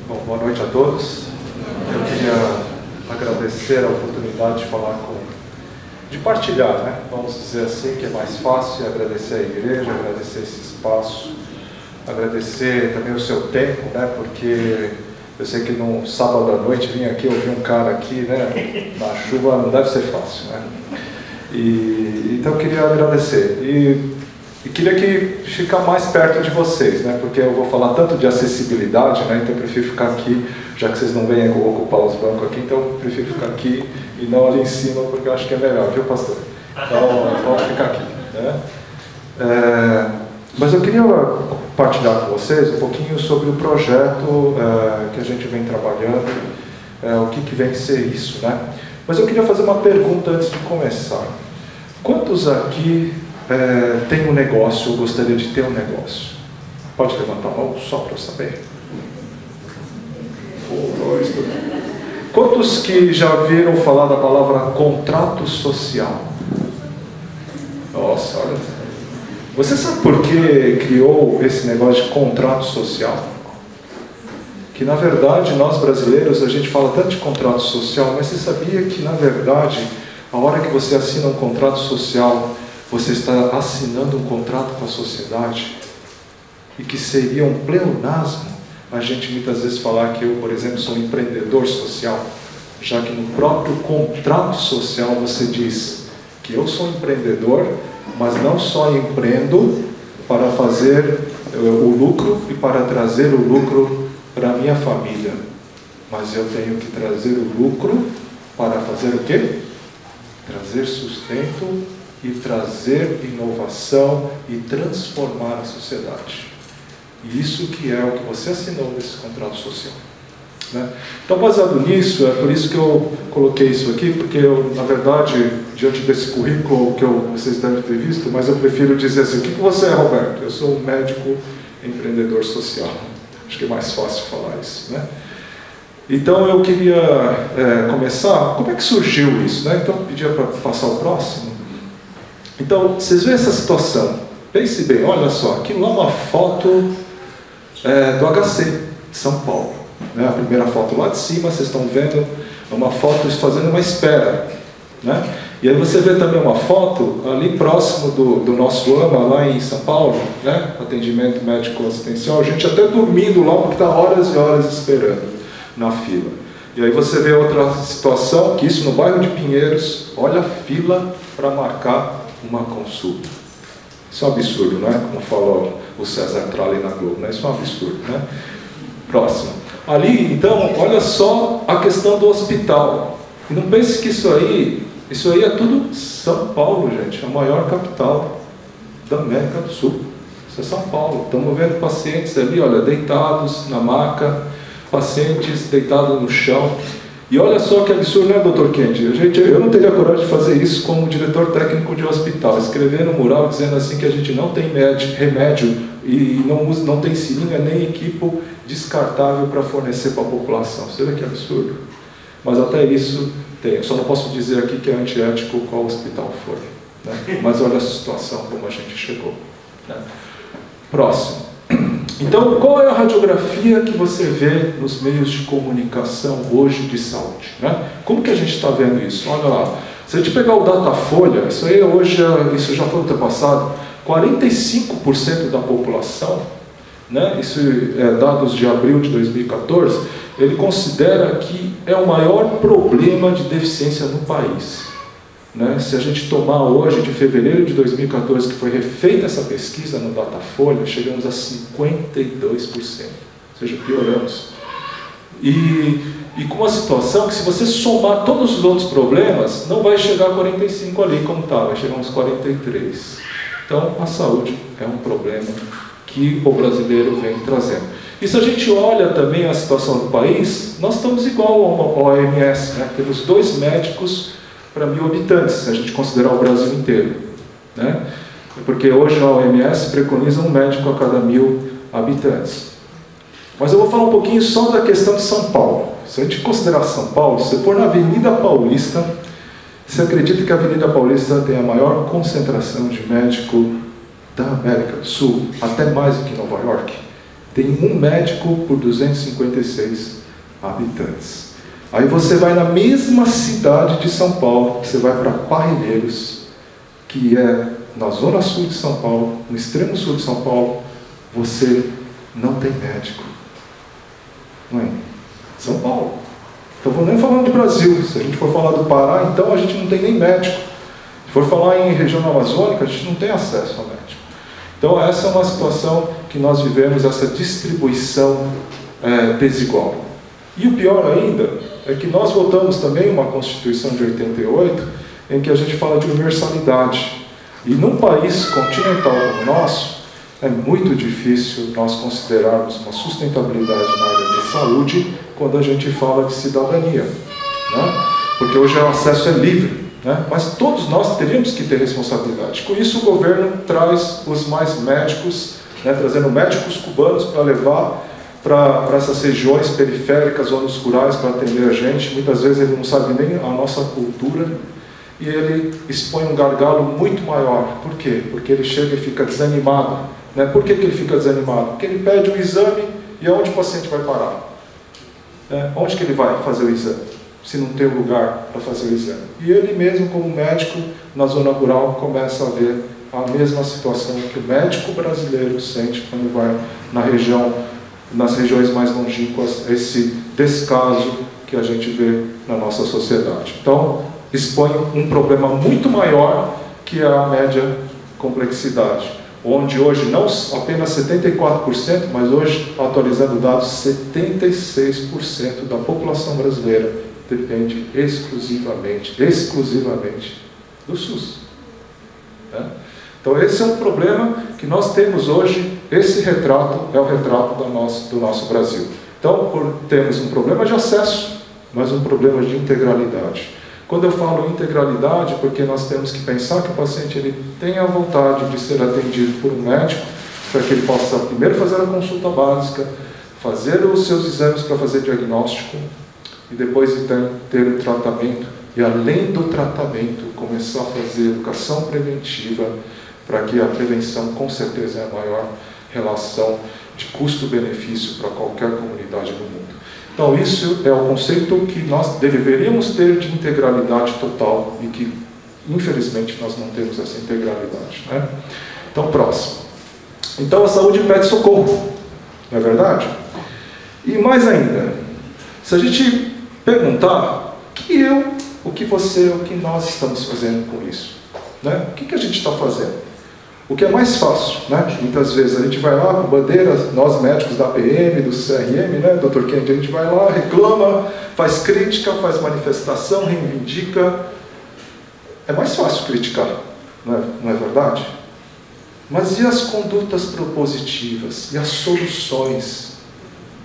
Bom, boa noite a todos. Eu queria agradecer a oportunidade de falar de partilhar, né? Vamos dizer assim, que é mais fácil, agradecer a igreja, agradecer esse espaço, agradecer também o seu tempo, né? Porque eu sei que num sábado à noite vim aqui ouvir um cara aqui, né? Na chuva não deve ser fácil, né? Então eu queria agradecer e queria que ficar mais perto de vocês, né? Porque eu vou falar tanto de acessibilidade, né? Então eu prefiro ficar aqui, já que vocês não vêm ocupar os bancos aqui, então eu prefiro ficar aqui e não ali em cima, porque eu acho que é melhor, viu, pastor? Então vamos ficar aqui, né? Mas eu queria partilhar com vocês um pouquinho sobre o projeto que a gente vem trabalhando, o que vem ser isso, né? Mas eu queria fazer uma pergunta antes de começar. Quantos aqui tem um negócio ou gostaria de ter um negócio? Pode levantar a mão só para eu saber. Quantos que já viram falar da palavra contrato social? Nossa, olha. Você sabe por que criou esse negócio de contrato social? Que na verdade nós brasileiros a gente fala tanto de contrato social, mas você sabia que na verdade a hora que você assina um contrato social, você está assinando um contrato com a sociedade? E que seria um pleonasmo a gente muitas vezes falar que eu, por exemplo, sou um empreendedor social, já que no próprio contrato social você diz que eu sou um empreendedor, mas não só empreendo para fazer o lucro e para trazer o lucro para a minha família, mas eu tenho que trazer o lucro para fazer o quê? Trazer sustento e trazer inovação e transformar a sociedade. E isso que é o que você assinou nesse contrato social, né? Então, baseado nisso, é por isso que eu coloquei isso aqui, porque eu, na verdade, diante desse currículo que vocês devem ter visto, mas eu prefiro dizer assim, o que você é, Roberto? Eu sou um médico empreendedor social. Acho que é mais fácil falar isso, né? Então, eu queria começar, como é que surgiu isso, né? Então, eu pedia para passar o próximo. Então, vocês veem essa situação. Pense bem, olha só, aquilo lá é uma foto do HC de São Paulo, né? A primeira foto lá de cima, vocês estão vendo, é uma foto fazendo uma espera, né? E aí você vê também uma foto ali próximo do nosso AMA, lá em São Paulo, né? Atendimento médico assistencial, a gente até dormindo lá, porque está horas e horas esperando na fila. E aí você vê outra situação, que isso no bairro de Pinheiros, olha a fila para marcar uma consulta. Isso é um absurdo, não é? Como falou o César Tralli na Globo, né? Isso é um absurdo, né? Próximo. Ali, então, olha só a questão do hospital. E não pense que isso aí é tudo São Paulo, gente, a maior capital da América do Sul. Isso é São Paulo. Estamos vendo pacientes ali, olha, deitados na maca, pacientes deitados no chão. E olha só que absurdo, né, Dr. Kendi? Eu não teria coragem de fazer isso como diretor técnico de hospital, escrever no mural dizendo assim que a gente não tem remédio e não tem seringa nem equipo descartável para fornecer para a população. Você vê que absurdo? Mas até isso tem. Eu só não posso dizer aqui que é antiético qual hospital for, né? Mas olha a situação como a gente chegou, né? Próximo. Então, qual é a radiografia que você vê nos meios de comunicação hoje de saúde, né? Como que a gente está vendo isso? Olha lá, se a gente pegar o Datafolha, isso aí hoje, isso já foi ultrapassado, 45% da população, né? Isso é dados de abril de 2014, ele considera que é o maior problema de deficiência no país, né? Se a gente tomar hoje, de fevereiro de 2014, que foi refeita essa pesquisa no Datafolha, chegamos a 52%, ou seja, pioramos. E com uma situação que, se você somar todos os outros problemas, não vai chegar a 45 ali como está, vai chegar a uns 43. Então, a saúde é um problema que o brasileiro vem trazendo. E se a gente olha também a situação do país, nós estamos igual ao OMS, né? Temos 2 médicos para 1.000 habitantes, se a gente considerar o Brasil inteiro, né? Porque hoje a OMS preconiza um médico a cada 1.000 habitantes. Mas eu vou falar um pouquinho só da questão de São Paulo. Se a gente considerar São Paulo, se for na Avenida Paulista, você acredita que a Avenida Paulista tem a maior concentração de médico da América do Sul, até mais do que Nova York? tem um médico por 256 habitantes. Aí você vai na mesma cidade de São Paulo, você vai para Parrilheiros, que é na zona sul de São Paulo, no extremo sul de São Paulo, você não tem médico. Não é? São Paulo. Então, vou nem falando do Brasil. Se a gente for falar do Pará, então a gente não tem nem médico. Se for falar em região amazônica, a gente não tem acesso ao médico. Então, essa é uma situação que nós vivemos, essa distribuição desigual. E o pior ainda é que nós votamos também uma Constituição de 88, em que a gente fala de universalidade. E num país continental como o nosso, é muito difícil nós considerarmos uma sustentabilidade na área de saúde quando a gente fala de cidadania, né? Porque hoje o acesso é livre, né? Mas todos nós teríamos que ter responsabilidade. Com isso, o governo traz os mais médicos, né? Trazendo médicos cubanos para levar para essas regiões periféricas, zonas rurais, para atender a gente. Muitas vezes ele não sabe nem a nossa cultura e ele expõe um gargalo muito maior. Por quê? Porque ele chega e fica desanimado. Né? Por que ele fica desanimado? Porque ele pede o exame e aonde o paciente vai parar? Onde que ele vai fazer o exame? Se não tem lugar para fazer o exame. E ele mesmo, como médico, na zona rural, começa a ver a mesma situação que o médico brasileiro sente quando vai nas regiões mais longínquas, esse descaso que a gente vê na nossa sociedade. Então, expõe um problema muito maior que a média complexidade, onde hoje não apenas 74%, mas hoje, atualizando dados, 76% da população brasileira depende exclusivamente do SUS. Né? Então esse é um problema que nós temos hoje, esse retrato é o retrato do nosso Brasil. Então temos um problema de acesso, mas um problema de integralidade. Quando eu falo integralidade, porque nós temos que pensar que o paciente ele tem a vontade de ser atendido por um médico, para que ele possa primeiro fazer a consulta básica, fazer os seus exames para fazer diagnóstico, e depois então ter o tratamento, e além do tratamento, começar a fazer educação preventiva, para que a prevenção com certeza é a maior relação de custo-benefício para qualquer comunidade do mundo. Então isso é o conceito que nós deveríamos ter de integralidade total e que infelizmente nós não temos essa integralidade, né? Então próximo. Então a saúde pede socorro, não é verdade? E mais ainda, se a gente perguntar o que você, o que nós estamos fazendo com isso, né? O que a gente está fazendo? O que é mais fácil, né? Muitas vezes a gente vai lá com bandeiras, nós médicos da PM, do CRM, né? Dr. Kennedy, a gente vai lá, reclama, faz crítica, faz manifestação, reivindica. É mais fácil criticar, não é verdade? Mas e as condutas propositivas? E as soluções?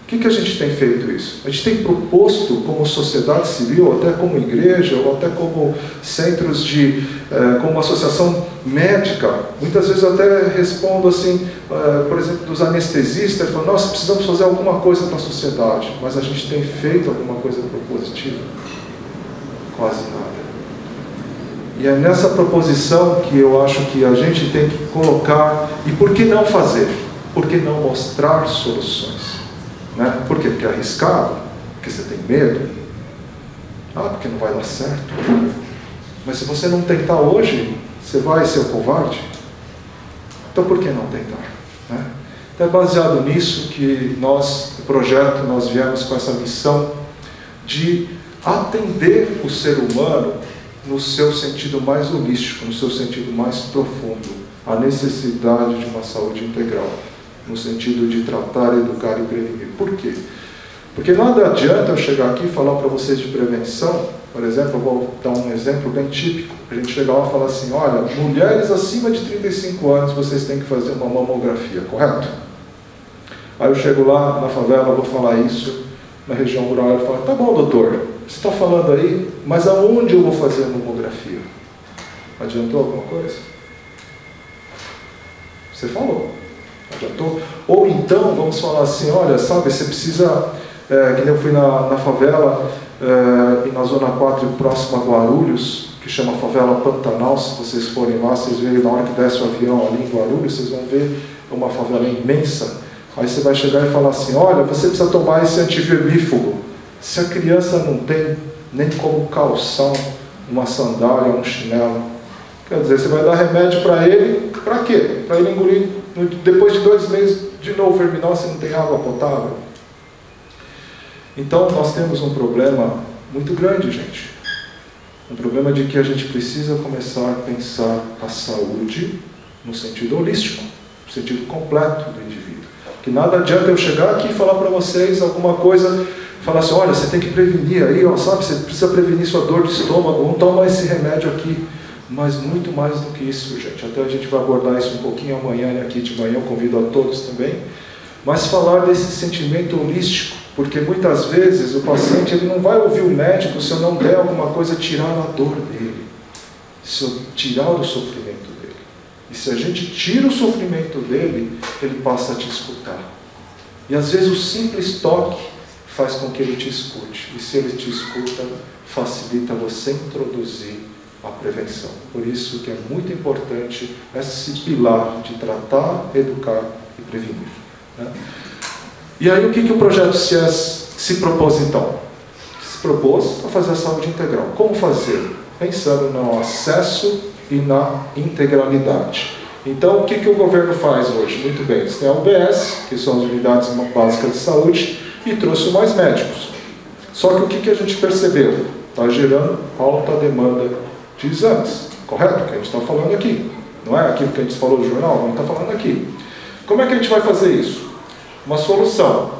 O que a gente tem feito isso? A gente tem proposto como sociedade civil, até como igreja, ou até como centros como associação médica. Muitas vezes eu até respondo assim, por exemplo, dos anestesistas, falando, nós precisamos fazer alguma coisa para a sociedade, mas a gente tem feito alguma coisa propositiva? Quase nada. E é nessa proposição que eu acho que a gente tem que colocar, e por que não fazer? Por que não mostrar soluções? Né? Por quê? Porque é arriscado? Porque você tem medo? Porque não vai dar certo. Mas se você não tentar hoje, você vai ser o covarde? Então por que não tentar? Né? Então é baseado nisso que o projeto, nós viemos com essa missão de atender o ser humano no seu sentido mais holístico, no seu sentido mais profundo, a necessidade de uma saúde integral, no sentido de tratar, educar e prevenir. Por quê? Porque nada adianta eu chegar aqui e falar para vocês de prevenção. Por exemplo, eu vou dar um exemplo bem típico. A gente chegar lá e falar assim, olha, mulheres acima de 35 anos, vocês têm que fazer uma mamografia, correto? Aí eu chego lá na favela, vou falar isso, na região rural, ele fala, tá bom, doutor, você está falando aí, mas aonde eu vou fazer a mamografia? Adiantou alguma coisa? Você falou. Adiantou? Ou então, vamos falar assim, olha, sabe, você precisa, que nem eu fui na favela, e na Zona 4, próxima a Guarulhos, que chama Favela Pantanal, se vocês forem lá, vocês veem na hora que desce o avião ali em Guarulhos, vocês vão ver uma favela imensa, Aí você vai chegar e falar assim, olha, você precisa tomar esse antivermífugo. Se a criança não tem nem como calçar uma sandália, um chinelo, quer dizer, você vai dar remédio para ele, para quê? Para ele engolir, depois de 2 meses, de novo verminose, se não tem água potável. Então, nós temos um problema muito grande, gente. Um problema de que a gente precisa começar a pensar a saúde no sentido holístico, no sentido completo do indivíduo. Que nada adianta eu chegar aqui e falar para vocês alguma coisa, falar assim, olha, você tem que prevenir aí, ó, sabe, você precisa prevenir sua dor de estômago, vamos tomar esse remédio aqui. Mas muito mais do que isso, gente. Até a gente vai abordar isso um pouquinho amanhã, né? Aqui de manhã, eu convido a todos também. Mas falar desse sentimento holístico, porque muitas vezes o paciente ele não vai ouvir o médico se eu não der alguma coisa tirar a dor dele, se eu tirar o sofrimento dele. E se a gente tira o sofrimento dele, ele passa a te escutar. E às vezes o simples toque faz com que ele te escute. E se ele te escuta, facilita você introduzir a prevenção. Por isso que é muito importante esse pilar de tratar, educar e prevenir. Né? E aí o que o projeto CIES se propôs então? Se propôs a fazer a saúde integral. Como fazer? Pensando no acesso e na integralidade. Então o que o governo faz hoje? Muito bem, eles têm a UBS, que são as unidades básicas de saúde, e trouxe mais médicos. Só que o que a gente percebeu? Está gerando alta demanda de exames, correto? Que a gente está falando aqui. Não é aquilo que a gente falou no jornal, a gente está falando aqui. Como é que a gente vai fazer isso? Uma solução.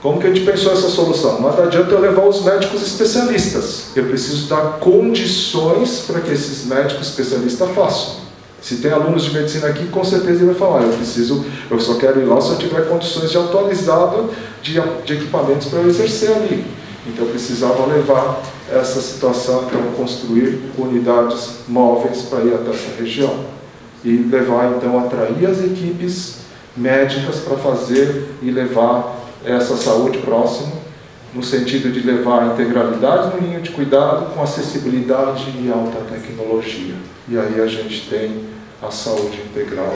Como que a gente pensou essa solução? Não adianta eu levar os médicos especialistas. Eu preciso dar condições para que esses médicos especialistas façam. Se tem alunos de medicina aqui, com certeza ele vai falar, eu só quero ir lá se eu tiver condições de atualizado de equipamentos para eu exercer ali. Então eu precisava levar essa situação, então construir unidades móveis para ir até essa região. E levar, então, atrair as equipes médicas para fazer e levar essa saúde próxima, no sentido de levar a integralidade no linho de cuidado com acessibilidade e alta tecnologia. E aí a gente tem a saúde integral.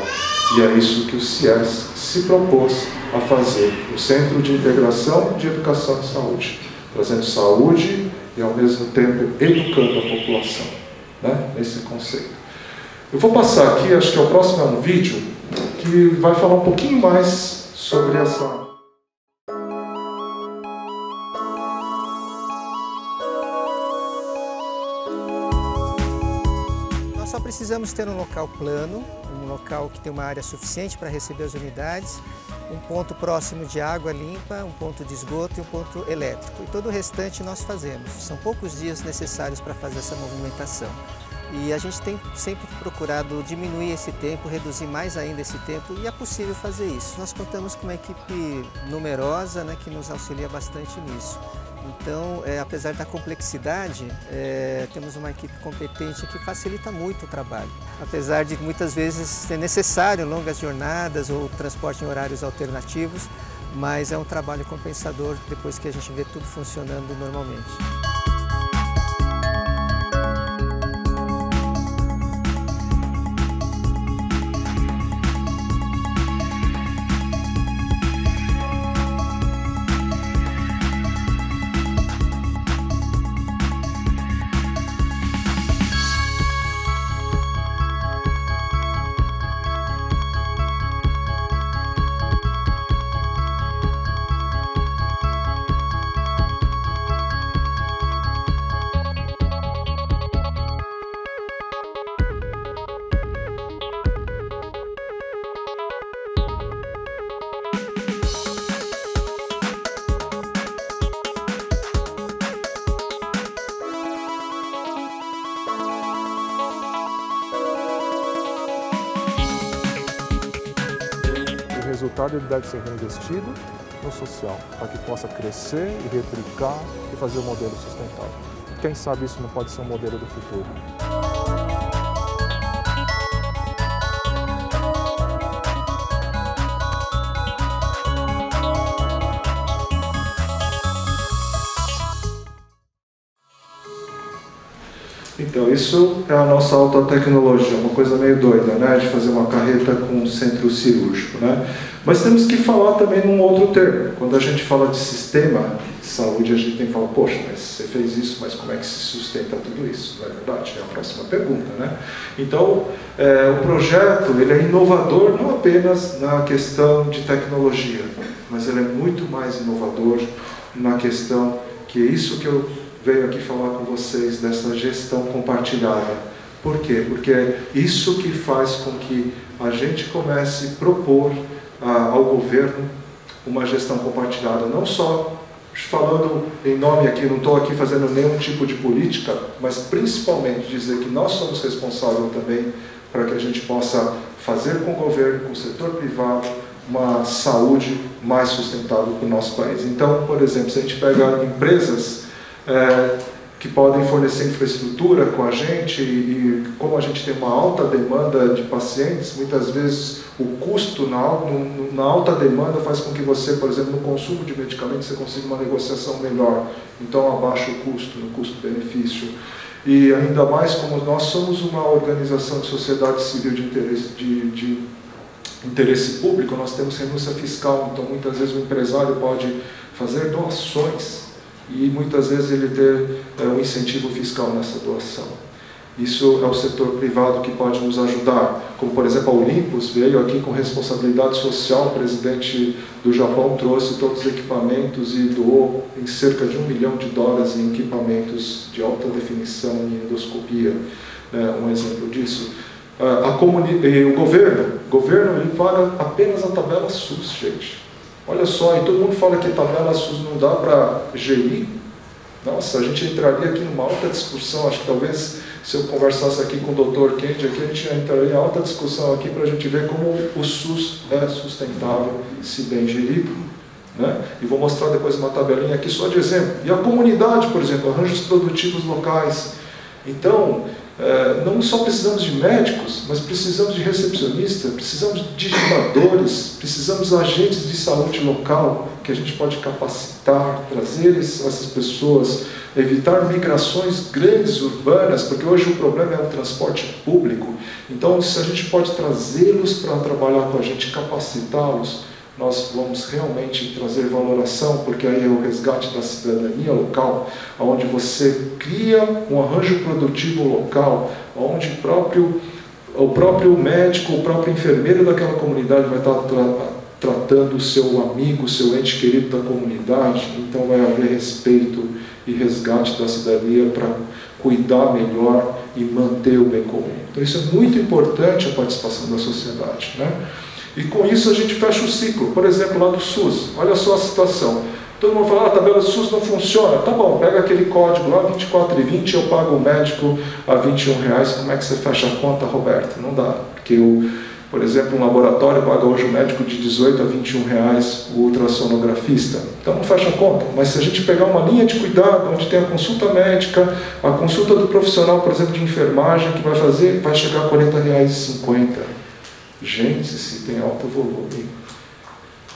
E é isso que o CIES se propôs a fazer, o Centro de Integração de Educação e Saúde, trazendo saúde e ao mesmo tempo educando a população, né? Nesse conceito. Eu vou passar aqui, acho que o próximo é um vídeo que vai falar um pouquinho mais sobre essa... Nós só precisamos ter um local plano, um local que tem uma área suficiente para receber as unidades, um ponto próximo de água limpa, um ponto de esgoto e um ponto elétrico. E todo o restante nós fazemos. São poucos dias necessários para fazer essa movimentação. E a gente tem sempre procurado diminuir esse tempo, reduzir mais ainda esse tempo, e é possível fazer isso. Nós contamos com uma equipe numerosa, né, que nos auxilia bastante nisso. Então, apesar da complexidade, temos uma equipe competente que facilita muito o trabalho. Apesar de muitas vezes ser necessário longas jornadas ou transporte em horários alternativos, mas é um trabalho compensador depois que a gente vê tudo funcionando normalmente. O resultado ele deve ser reinvestido no social, para que possa crescer e replicar e fazer um modelo sustentável. Quem sabe isso não pode ser um modelo do futuro. Então, isso é a nossa alta tecnologia, uma coisa meio doida, né? De fazer uma carreta com um centro cirúrgico, né? Mas temos que falar também num outro termo. Quando a gente fala de sistema de saúde, a gente tem que falar, poxa, mas você fez isso, mas como é que se sustenta tudo isso? Não é verdade? É a próxima pergunta, né? Então, o projeto, ele é inovador não apenas na questão de tecnologia, mas ele é muito mais inovador na questão que é isso que eu venho aqui falar com vocês, dessa gestão compartilhada. Por quê? Porque é isso que faz com que a gente comece a propor ao governo uma gestão compartilhada, não só falando em nome aqui, não estou aqui fazendo nenhum tipo de política, mas principalmente dizer que nós somos responsáveis também para que a gente possa fazer com o governo, com o setor privado, uma saúde mais sustentável para o nosso país. Então, por exemplo, se a gente pega empresas que podem fornecer infraestrutura com a gente e como a gente tem uma alta demanda de pacientes, muitas vezes o custo na alta demanda faz com que você, por exemplo, no consumo de medicamentos, você consiga uma negociação melhor, então abaixa o custo, no custo-benefício. E ainda mais como nós somos uma organização de sociedade civil de interesse público, nós temos renúncia fiscal, então muitas vezes o empresário pode fazer doações e muitas vezes ele ter um incentivo fiscal nessa doação. Isso é o setor privado que pode nos ajudar, como por exemplo a Olympus veio aqui com responsabilidade social, o presidente do Japão trouxe todos os equipamentos e doou em cerca de $1 milhão em equipamentos de alta definição em endoscopia, um exemplo disso. O governo ele paga apenas a tabela SUS, gente. Olha só, e todo mundo fala que a tabela SUS não dá para gerir. Nossa, a gente entraria aqui numa alta discussão, acho que talvez se eu conversasse aqui com o Dr. Kendi, aqui a gente entraria em alta discussão aqui para a gente ver como o SUS é sustentável, se bem gerido. Né? E vou mostrar depois uma tabelinha aqui só de exemplo. E a comunidade, por exemplo, arranjos produtivos locais. Então, não só precisamos de médicos, mas precisamos de recepcionistas, precisamos de digitadores, precisamos de agentes de saúde local, que a gente pode capacitar, trazer essas pessoas, evitar migrações grandes urbanas, porque hoje o problema é o transporte público. Então, se a gente pode trazê-los para trabalhar com a gente, capacitá-los, nós vamos realmente trazer valoração, porque aí é o resgate da cidadania local, onde você cria um arranjo produtivo local, onde o próprio médico, o próprio enfermeiro daquela comunidade vai estar tratando o seu amigo, o seu ente querido da comunidade, então vai haver respeito e resgate da cidadania para cuidar melhor e manter o bem comum. Então isso é muito importante, a participação da sociedade, né? E com isso a gente fecha o ciclo. Por exemplo, lá do SUS, olha só a situação. Todo mundo fala, a tabela do SUS não funciona. Tá bom, pega aquele código lá, 24,20, eu pago o médico a R$21. Como é que você fecha a conta, Roberto? Não dá. Porque, por exemplo, um laboratório paga hoje o médico de R$18 a R$21, o ultrassonografista. Então não fecha a conta. Mas se a gente pegar uma linha de cuidado, onde tem a consulta médica, a consulta do profissional, por exemplo, de enfermagem, que vai chegar a R$40,50. Gente, se tem alto volume.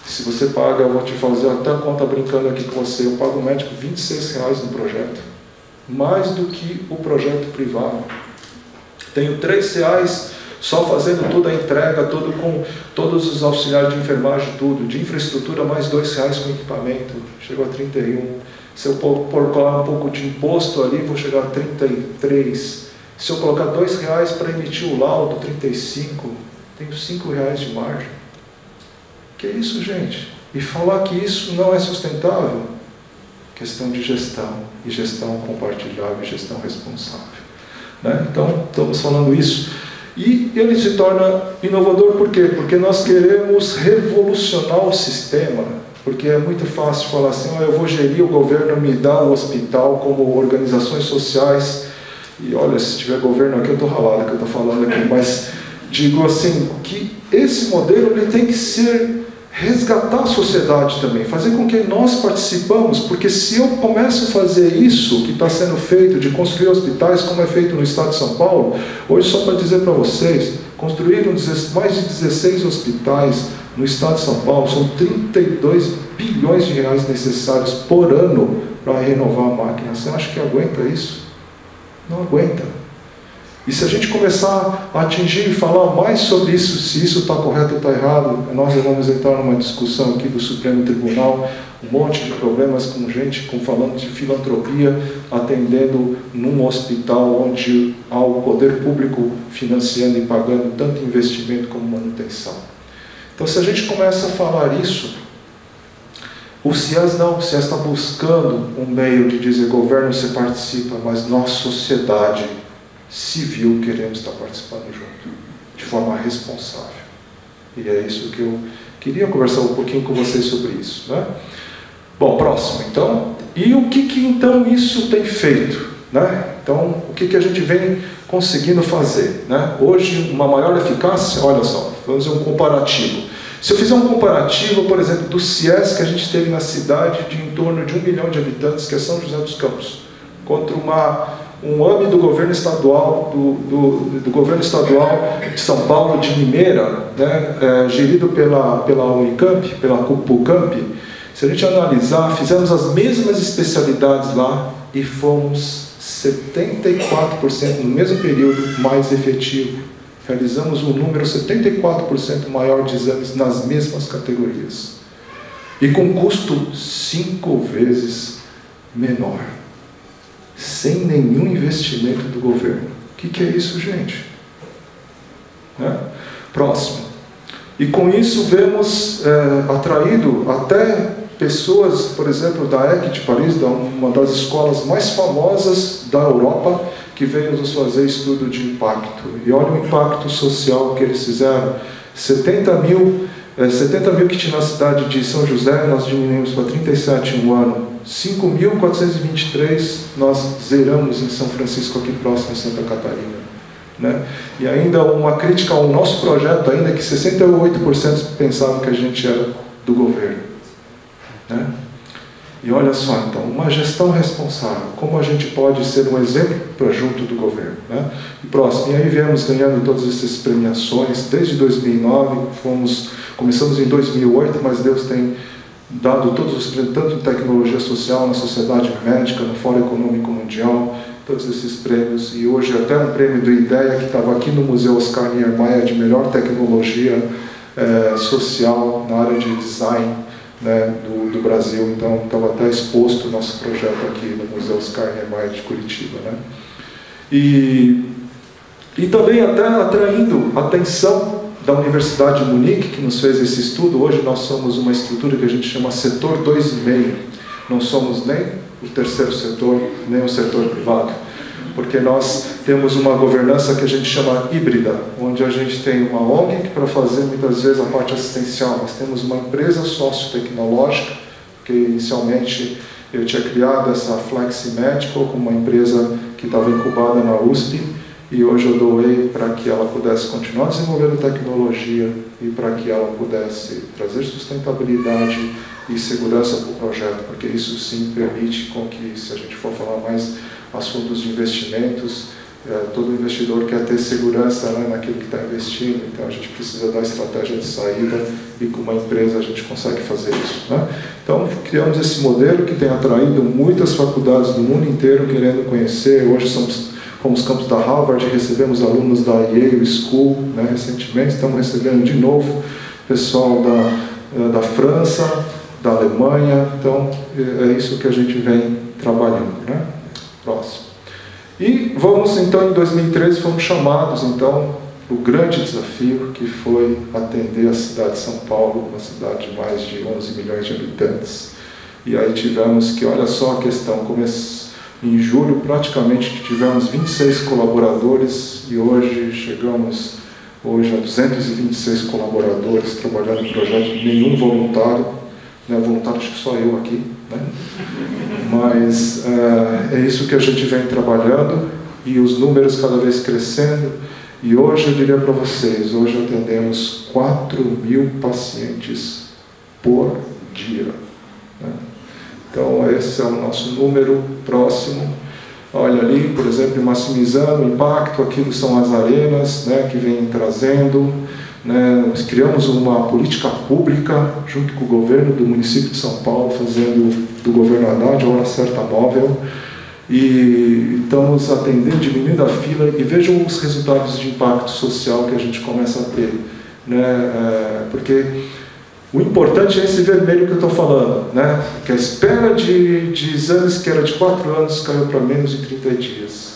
Se você paga, eu vou te fazer até a conta brincando aqui com você, eu pago o médico R$26 no projeto. Mais do que o projeto privado. Tenho R$3 só fazendo toda a entrega, tudo com todos os auxiliares de enfermagem, tudo. De infraestrutura, mais R$2 com equipamento. Chegou a 31. Se eu colocar um pouco de imposto ali, vou chegar a 33. Se eu colocar R$2 para emitir o laudo, 35. Tenho R$5 de margem. Que é isso, gente? E falar que isso não é sustentável? Questão de gestão, e gestão compartilhável, e gestão responsável. Né? Então, estamos falando isso. E ele se torna inovador por quê? Porque nós queremos revolucionar o sistema. Porque é muito fácil falar assim, eu vou gerir, o governo me dá o hospital como organizações sociais. E olha, se tiver governo aqui, eu estou ralado que eu estou falando aqui, mas digo assim, que esse modelo ele tem que resgatar a sociedade também, fazer com que nós participamos, porque se eu começo a fazer isso que está sendo feito, de construir hospitais, como é feito no estado de São Paulo, hoje só para dizer para vocês, construíram mais de 16 hospitais no estado de São Paulo, são R$32 bilhões necessários por ano para renovar a máquina. Você acha que aguenta isso? Não aguenta. E se a gente começar a atingir e falar mais sobre isso, se isso está correto ou está errado, nós vamos entrar numa discussão aqui do Supremo Tribunal, um monte de problemas com gente falando de filantropia, atendendo num hospital onde há o poder público financiando e pagando tanto investimento como manutenção. Então, se a gente começa a falar isso, o CIES não, o CIES está buscando um meio de dizer, governo, você participa, mas nós, sociedade civil, queremos estar participando junto, de forma responsável. E é isso que eu queria conversar um pouquinho com vocês sobre isso, né? Bom, próximo, então. E o que então isso tem feito, né? Então, o que a gente vem conseguindo fazer, né? Hoje, uma maior eficácia, olha só, vamos fazer um comparativo. Se eu fizer um comparativo, por exemplo, do CIES que a gente teve na cidade de em torno de 1 milhão de habitantes, que é São José dos Campos, contra um AME do governo estadual, do governo estadual de São Paulo, de Limeira, né, gerido pela Unicamp, pela Pucamp. Se a gente analisar, fizemos as mesmas especialidades lá e fomos 74% no mesmo período mais efetivo. Realizamos um número 74% maior de exames nas mesmas categorias. E com custo 5 vezes menor. Sem nenhum investimento do governo. O que é isso, gente? Né? Próximo. E com isso vemos atraído até pessoas, por exemplo, da EC de Paris, uma das escolas mais famosas da Europa, que veio nos fazer estudo de impacto. E olha o impacto social que eles fizeram. 70 mil que tinha na cidade de São José, nós diminuímos para 37 em um ano. 5.423 nós zeramos em São Francisco, aqui próximo, em Santa Catarina. Né? E ainda uma crítica ao nosso projeto, ainda que 68% pensavam que a gente era do governo. Né? E olha só, então, uma gestão responsável, como a gente pode ser um exemplo para junto do governo. Né? E próximo, e aí viemos ganhando todas essas premiações, desde 2009, começamos em 2008, mas Deus tem dado todos os prêmios, tanto em tecnologia social, na sociedade médica, no Fórum Econômico Mundial, todos esses prêmios, e hoje até um prêmio do IDEA, que estava aqui no Museu Oscar Niemeyer, de melhor tecnologia social na área de design, né, do Brasil. Então estava até exposto o nosso projeto aqui no Museu Oscar Niemeyer de Curitiba. Né? E também até atraindo atenção da Universidade de Munique, que nos fez esse estudo. Hoje nós somos uma estrutura que a gente chama setor 2,5. Não somos nem o terceiro setor, nem o setor privado, porque nós temos uma governança que a gente chama híbrida, onde a gente tem uma ONG para fazer muitas vezes a parte assistencial, mas temos uma empresa sociotecnológica, que inicialmente eu tinha criado essa Flexi Medical como uma empresa que estava incubada na USP, e hoje eu doei para que ela pudesse continuar desenvolvendo tecnologia e para que ela pudesse trazer sustentabilidade e segurança para o projeto, porque isso sim permite com que, se a gente for falar mais assuntos de investimentos, todo investidor quer ter segurança, né, naquilo que está investindo, então a gente precisa dar estratégia de saída e com uma empresa a gente consegue fazer isso. Né? Então criamos esse modelo que tem atraído muitas faculdades do mundo inteiro querendo conhecer. Hoje fomos campus da Harvard, recebemos alunos da Yale School, né, recentemente, estamos recebendo de novo pessoal da França, da Alemanha, então é isso que a gente vem trabalhando. Né? Próximo. E vamos então, em 2013, fomos chamados então para o grande desafio que foi atender a cidade de São Paulo, uma cidade de mais de 11 milhões de habitantes. E aí tivemos que, olha só a questão, em julho praticamente tivemos 26 colaboradores e hoje chegamos a 226 colaboradores trabalhando no projeto, nenhum voluntário, né, voluntário acho que só eu aqui, né? Mas é isso que a gente vem trabalhando e os números cada vez crescendo. E hoje eu diria para vocês, hoje atendemos 4.000 pacientes por dia. Né? Então esse é o nosso número próximo. Olha ali, por exemplo, maximizando o impacto, aquilo são as arenas, né, que vem trazendo. Né, nós criamos uma política pública junto com o governo do município de São Paulo, fazendo do governo Haddad uma certa móvel, e estamos atendendo, diminuindo a fila, e vejam os resultados de impacto social que a gente começa a ter, né? Porque o importante é esse vermelho que eu estou falando, né? Que a espera de exames que era de 4 anos caiu para menos de 30 dias.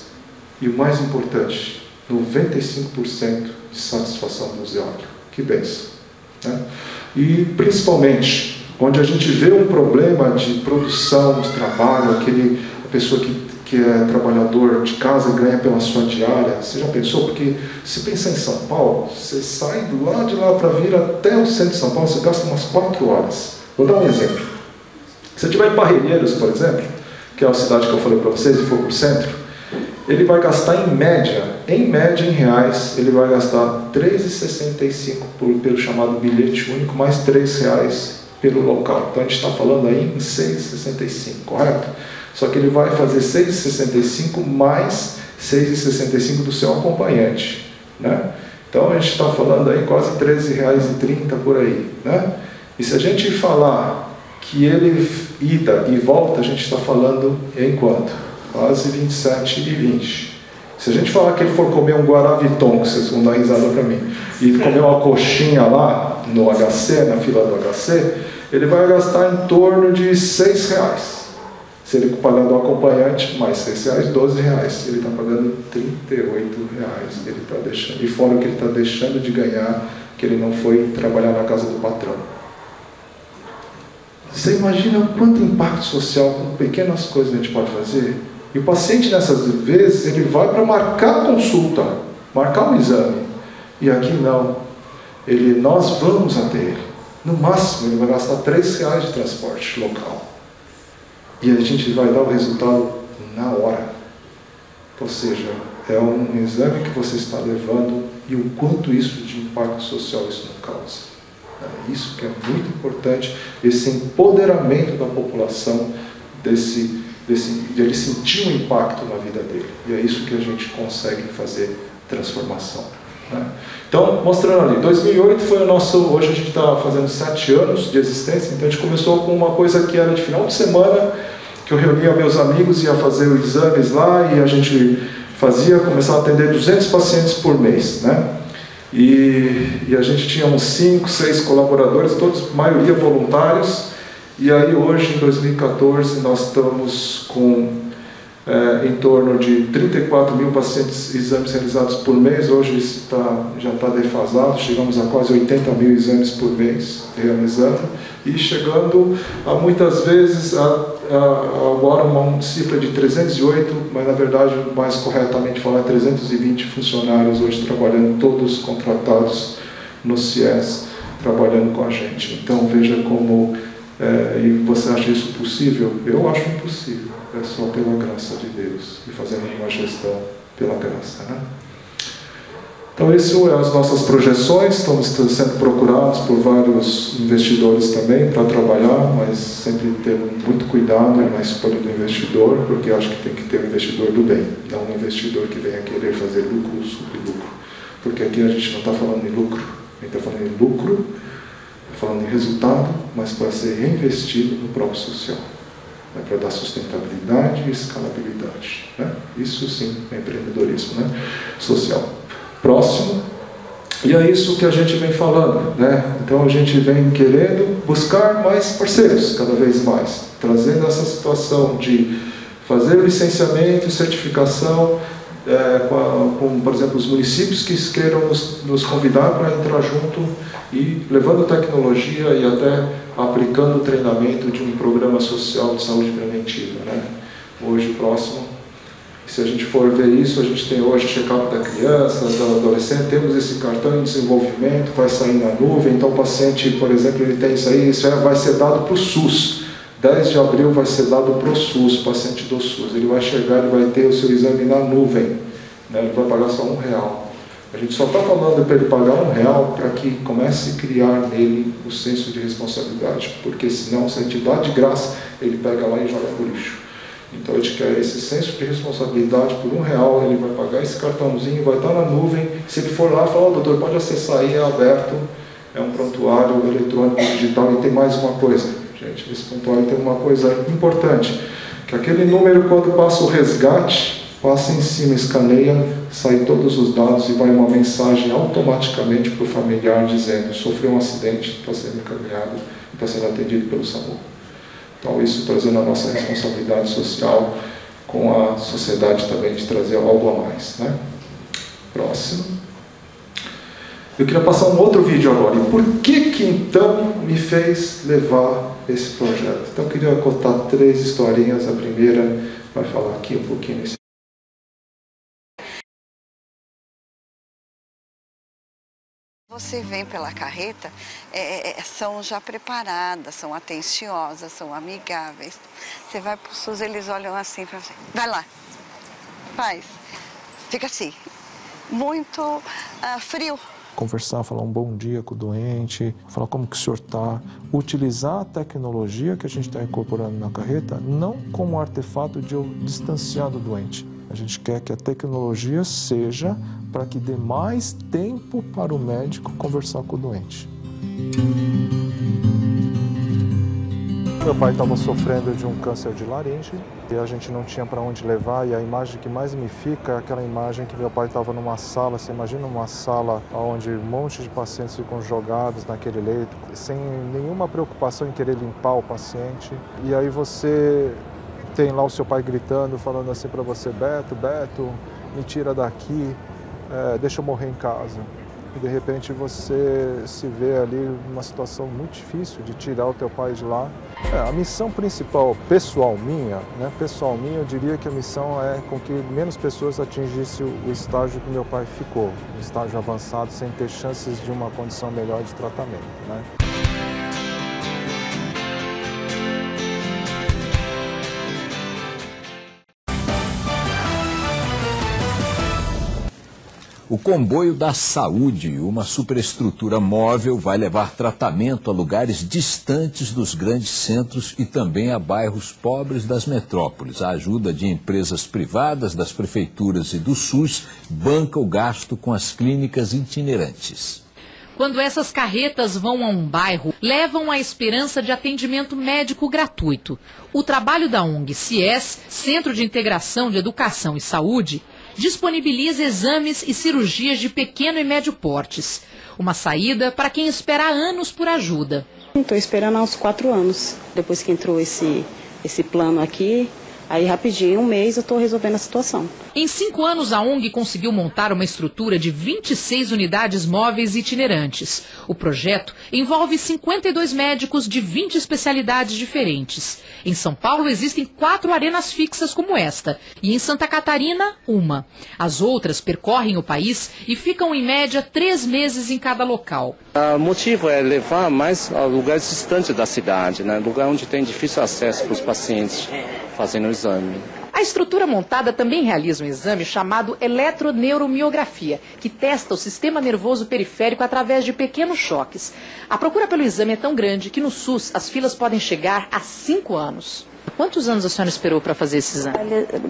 E o mais importante, 95% de satisfação do usuário. Que bênção, né? E principalmente, onde a gente vê um problema de produção, de trabalho, a pessoa que é trabalhador de casa e ganha pela sua diária. Você já pensou? Porque se pensa em São Paulo, você sai de lá para vir até o centro de São Paulo, você gasta umas 4 horas. Vou dar um exemplo. Se você estiver em Parreireiros, por exemplo, que é a cidade que eu falei para vocês, e for para o centro, ele vai gastar em média em reais, ele vai gastar R$ 3,65 pelo chamado bilhete único, mais R$ 3 pelo local. Então a gente está falando aí em R$ 6,65, correto? Só que ele vai fazer R$ 6,65 mais R$ 6,65 do seu acompanhante, né? Então a gente está falando aí quase R$ 13,30 por aí, né? E se a gente falar que ele ida e volta, a gente está falando em quanto? Quase R$ 27,20. Se a gente falar que ele for comer um Guaraviton, que vocês vão dar risada para mim, e comer uma coxinha lá no HC, na fila do HC, ele vai gastar em torno de R$ 6. Se ele pagar do acompanhante, mais R$ 6, R$ 12. Ele está pagando R$ 38. Ele está deixando, e fora o que ele está deixando de ganhar, que ele não foi trabalhar na casa do patrão. Você imagina quanto impacto social com pequenas coisas a gente pode fazer? E o paciente, nessas vezes, ele vai para marcar a consulta, marcar um exame. E aqui não. Nós vamos até ele. No máximo, ele vai gastar R$ 3 de transporte local. E a gente vai dar o resultado na hora. Ou seja, é um exame que você está levando e o quanto isso de impacto social isso não causa. É isso que é muito importante, esse empoderamento da população, de ele sentir um impacto na vida dele. E é isso que a gente consegue fazer transformação, né? Então, mostrando ali, 2008 foi o nosso, hoje a gente está fazendo 7 anos de existência, então a gente começou com uma coisa que era de final de semana, que eu reunia meus amigos, ia fazer os exames lá, e a gente começava a atender 200 pacientes por mês, né? E a gente tinha uns 5, 6 colaboradores, todos, maioria voluntários, e aí hoje, em 2014, nós estamos com em torno de 34 mil pacientes exames realizados por mês. Hoje isso já está defasado, chegamos a quase 80 mil exames por mês realizando, e chegando a muitas vezes agora uma cifra de 308, mas na verdade, mais corretamente falar, 320 funcionários hoje trabalhando, todos contratados no CIES, trabalhando com a gente. Então veja como, e você acha isso possível? Eu acho impossível. É só pela graça de Deus e fazendo uma gestão pela graça, né? Então, essas são as nossas projeções. Estamos sendo procurados por vários investidores também para trabalhar, mas sempre tendo muito cuidado na escolha do investidor, porque acho que tem que ter um investidor do bem, não um investidor que venha querer fazer lucro sobre lucro. Porque aqui a gente não está falando em lucro, a gente está falando em lucro, falando em resultado, mas para ser reinvestido no próprio social. Para dar sustentabilidade e escalabilidade, né? Isso sim é empreendedorismo, né? Social. Próximo. E é isso que a gente vem falando, né? Então a gente vem querendo buscar mais parceiros, cada vez mais, trazendo essa situação de fazer licenciamento e certificação, com, por exemplo, os municípios que queiram nos convidar para entrar junto e levando tecnologia e até aplicando o treinamento de um programa social de saúde preventiva, né? Hoje, próximo, se a gente for ver isso, a gente tem hoje check-up da criança, do adolescente, temos esse cartão em desenvolvimento, vai sair na nuvem, então o paciente, por exemplo, ele tem isso aí, vai ser dado para o SUS. 10 de abril vai ser dado para o SUS, paciente do SUS. Ele vai chegar e vai ter o seu exame na nuvem, né? Ele vai pagar só R$1. A gente só está falando para ele pagar R$1 para que comece a criar nele o senso de responsabilidade, porque senão, se a gente dá de graça, ele pega lá e joga no lixo. Então a gente quer esse senso de responsabilidade. Por R$1 ele vai pagar esse cartãozinho, vai estar na nuvem. Se ele for lá, fala, doutor, pode acessar aí, é aberto, é um prontuário eletrônico digital. E tem mais uma coisa, gente, nesse prontuário tem uma coisa importante. Que aquele número, quando passa o resgate, passa em cima, escaneia, sai todos os dados e vai uma mensagem automaticamente para o familiar dizendo: sofreu um acidente, está sendo encaminhado, está sendo atendido pelo SAMU. Então, isso trazendo a nossa responsabilidade social com a sociedade também de trazer algo a mais, né? Próximo. Eu queria passar um outro vídeo agora. E por que então me fez levar esse projeto? Então eu queria contar 3 historinhas. A primeira vai falar aqui um pouquinho nesse. Você vem pela carreta, são já preparadas, são atenciosas, são amigáveis. Você vai para o SUS, eles olham assim para você. Vai lá, faz. Fica assim, muito frio. Conversar, falar um bom dia com o doente, falar como que o senhor está. Utilizar a tecnologia que a gente está incorporando na carreta, não como um artefato de eu distanciar do doente. A gente quer que a tecnologia seja para que dê mais tempo para o médico conversar com o doente. Meu pai estava sofrendo de um câncer de laringe e a gente não tinha para onde levar, e a imagem que mais me fica é aquela imagem que meu pai estava numa sala. Você imagina uma sala onde um monte de pacientes ficam jogados naquele leito, sem nenhuma preocupação em querer limpar o paciente. E aí você tem lá o seu pai gritando, falando assim para você: Beto, Beto, me tira daqui, deixa eu morrer em casa. E de repente você se vê ali numa situação muito difícil de tirar o teu pai de lá. A missão principal, pessoal minha, eu diria que a missão é com que menos pessoas atingissem o estágio que meu pai ficou, um estágio avançado, sem ter chances de uma condição melhor de tratamento, né? O Comboio da Saúde, uma superestrutura móvel, vai levar tratamento a lugares distantes dos grandes centros e também a bairros pobres das metrópoles. A ajuda de empresas privadas, das prefeituras e do SUS banca o gasto com as clínicas itinerantes. Quando essas carretas vão a um bairro, levam a esperança de atendimento médico gratuito. O trabalho da ONG CIES, Centro de Integração de Educação e Saúde, disponibiliza exames e cirurgias de pequeno e médio portes. Uma saída para quem espera há anos por ajuda. Estou esperando há uns 4 anos, depois que entrou esse plano aqui. Aí rapidinho, em um mês, eu estou resolvendo a situação. Em 5 anos, a ONG conseguiu montar uma estrutura de 26 unidades móveis itinerantes. O projeto envolve 52 médicos de 20 especialidades diferentes. Em São Paulo, existem 4 arenas fixas como esta, e em Santa Catarina, uma. As outras percorrem o país e ficam, em média, 3 meses em cada local. O motivo é levar mais a lugares distantes da cidade, né? Lugar onde tem difícil acesso para os pacientes fazendo o exame. A estrutura montada também realiza um exame chamado eletroneuromiografia, que testa o sistema nervoso periférico através de pequenos choques. A procura pelo exame é tão grande que no SUS as filas podem chegar a 5 anos. Quantos anos a senhora esperou para fazer esse exame?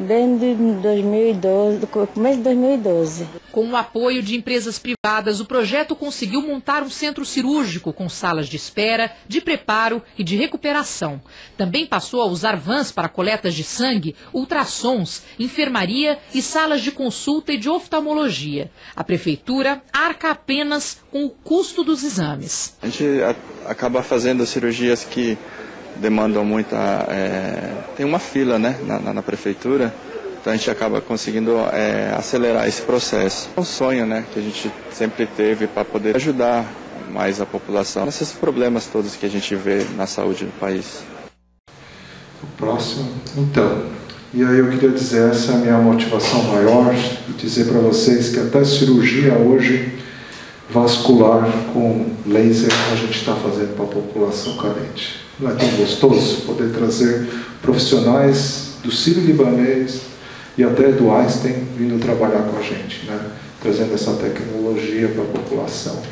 Desde 2012, do começo de 2012. Com o apoio de empresas privadas, o projeto conseguiu montar um centro cirúrgico com salas de espera, de preparo e de recuperação. Também passou a usar vans para coletas de sangue, ultrassons, enfermaria e salas de consulta e de oftalmologia. A prefeitura arca apenas com o custo dos exames. A gente acaba fazendo cirurgias que demandam muita... tem uma fila, né, na prefeitura, então a gente acaba conseguindo acelerar esse processo. É um sonho, né, que a gente sempre teve para poder ajudar mais a população nesses problemas todos que a gente vê na saúde do país. O próximo, então, e aí eu queria dizer, essa é a minha motivação maior, e dizer para vocês que até cirurgia hoje vascular com laser a gente está fazendo para a população carente. Não é tão gostoso poder trazer profissionais do Sírio-Libanês e até do Einstein vindo trabalhar com a gente, né? Trazendo essa tecnologia para a população.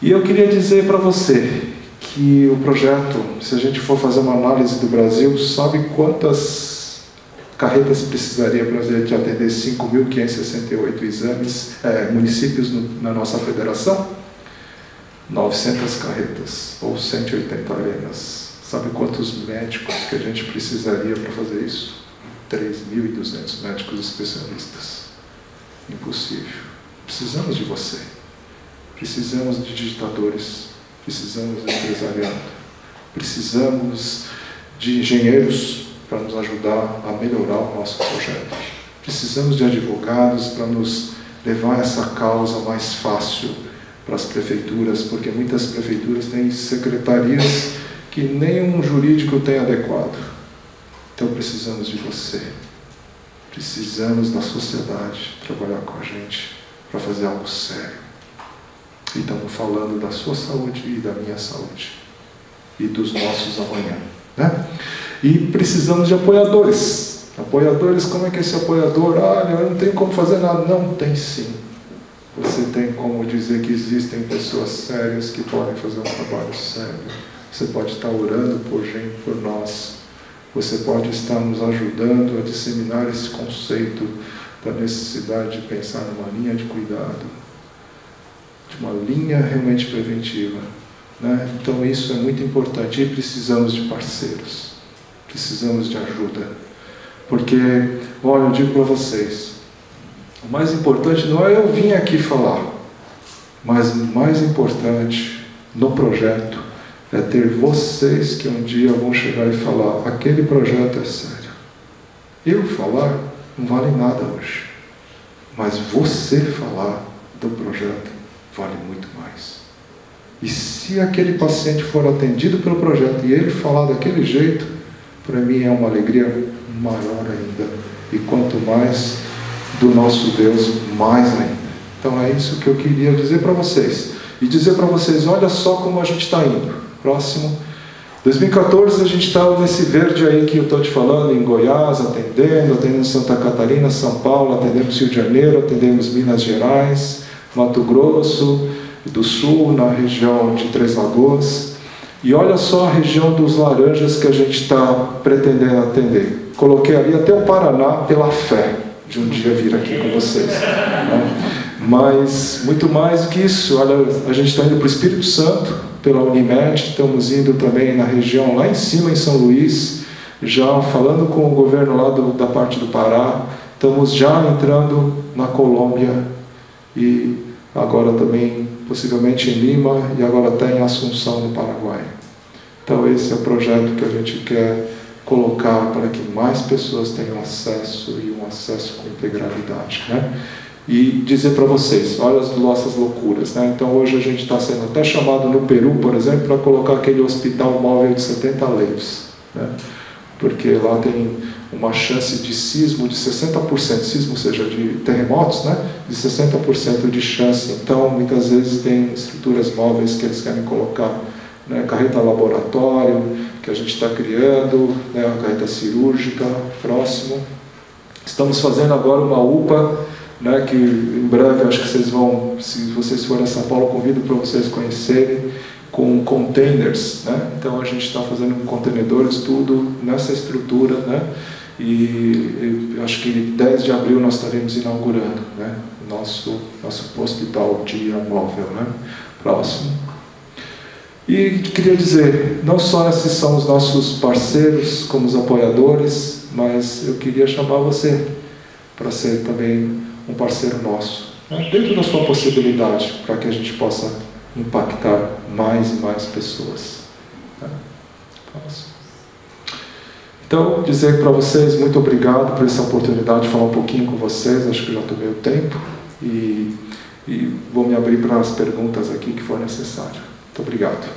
E eu queria dizer para você que o projeto, se a gente for fazer uma análise do Brasil, sabe quantas carretas precisaria para a gente atender 5.568 exames, municípios na nossa federação? 900 carretas, ou 180 arenas. Sabe quantos médicos que a gente precisaria para fazer isso? 3.200 médicos especialistas. Impossível. Precisamos de você. Precisamos de digitadores. Precisamos de empresariado. Precisamos de engenheiros para nos ajudar a melhorar o nosso projeto. Precisamos de advogados para nos levar essa causa mais fácil para as prefeituras, porque muitas prefeituras têm secretarias que nenhum jurídico tem adequado. Então precisamos de você. Precisamos da sociedade trabalhar com a gente para fazer algo sério. E estamos falando da sua saúde e da minha saúde. E dos nossos amanhã. Né? E precisamos de apoiadores. Apoiadores, como é que esse apoiador? Eu não tenho como fazer nada. Não, tem sim. Você tem como dizer que existem pessoas sérias que podem fazer um trabalho sério. Você pode estar orando por gente, por nós. Você pode estar nos ajudando a disseminar esse conceito da necessidade de pensar numa linha de cuidado, de uma linha realmente preventiva. Né? Então isso é muito importante. E precisamos de parceiros. Precisamos de ajuda. Porque, olha, eu digo para vocês, o mais importante não é eu vir aqui falar, mas o mais importante no projeto é ter vocês que um dia vão chegar e falar, aquele projeto é sério. Eu falar não vale nada hoje, mas você falar do projeto vale muito mais. E se aquele paciente for atendido pelo projeto e ele falar daquele jeito, para mim é uma alegria maior ainda. E quanto mais do nosso Deus, mais ainda. Então é isso que eu queria dizer para vocês. E dizer para vocês, olha só como a gente está indo. Próximo. 2014 a gente estava nesse verde aí que eu estou te falando, em Goiás, atendendo Santa Catarina, São Paulo, atendemos Rio de Janeiro, atendemos Minas Gerais, Mato Grosso do Sul, na região de Três Lagoas. E olha só a região dos laranjas que a gente está pretendendo atender. Coloquei ali até o Paraná pela fé de um dia vir aqui com vocês. Né? Mas, muito mais do que isso, olha, a gente está indo para o Espírito Santo, pela Unimed, estamos indo também na região lá em cima, em São Luís, já falando com o governo lá da parte do Pará, estamos já entrando na Colômbia e agora também, possivelmente em Lima e agora até em Assunção, no Paraguai. Então esse é o projeto que a gente quer colocar para que mais pessoas tenham acesso e um acesso com integralidade, né? E dizer para vocês, olha as nossas loucuras, né? Então hoje a gente está sendo até chamado no Peru, por exemplo, para colocar aquele hospital móvel de 70 leitos, né? Porque lá tem uma chance de sismo de 60%, sismo, ou seja, de terremotos, né? De 60% de chance. Então muitas vezes tem estruturas móveis que eles querem colocar, né? Carreta laboratório que a gente está criando, né? A carreta cirúrgica, próximo. Estamos fazendo agora uma UPA, né, que em breve acho que vocês vão, se vocês forem a São Paulo, convido para vocês conhecerem, com containers, né? Então a gente está fazendo contenedores, tudo nessa estrutura, né? E acho que 10 de abril nós estaremos inaugurando, né? Nosso hospital dia móvel, né? Próximo. E queria dizer, não só esses são os nossos parceiros, como os apoiadores, mas eu queria chamar você para ser também um parceiro nosso, né? Dentro da sua possibilidade, para que a gente possa impactar mais e mais pessoas. Né? Então, dizer para vocês, muito obrigado por essa oportunidade de falar um pouquinho com vocês, acho que já tomei o tempo, e vou me abrir para as perguntas aqui que for necessário. Muito obrigado.